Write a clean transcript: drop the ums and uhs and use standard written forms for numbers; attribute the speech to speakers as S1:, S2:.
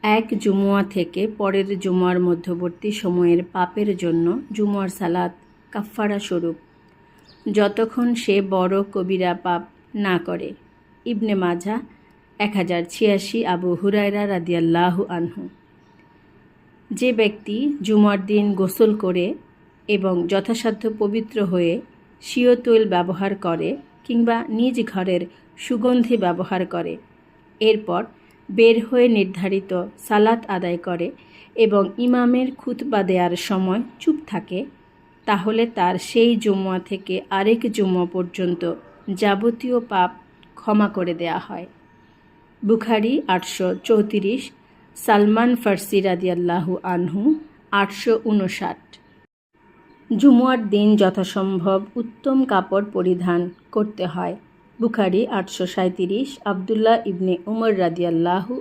S1: এক জুমুয়া থেকে পরের জুমুয়ার মধ্যবর্তী সময়ের পাপের জন্য জুমুয়ার সালাত কাফফারা স্বরূপ, যতক্ষণ সে বড় কবিরা পাপ না করে। ইবনে মাজাহ 1086 আবু হুরায়রা রাদিয়াল্লাহু আনহু। যে ব্যক্তি জুমুয়ার দিন গোসল করে এবং যথাসাধ্য পবিত্র হয়ে স্বীয় তৈল ব্যবহার করে কিংবা নিজ ঘরের সুগন্ধি ব্যবহার করে, এরপর বের হয়ে নির্ধারিত সালাত আদায় করে এবং ইমামের খুতবা দেওয়ার সময় চুপ থাকে, তাহলে তার সেই জুমুয়া থেকে আরেক জুমুয়া পর্যন্ত যাবতীয় পাপ ক্ষমা করে দেয়া হয়। বুখারী 834, সালমান ফার্সি রাদিয়াল্লাহু আনহু 859। জুমুয়ার দিন যথাসম্ভব উত্তম কাপড় পরিধান করতে হয়। বুখারী 837, আবদুল্লাহ ইবনে উমর রাদিয়াল্লাহু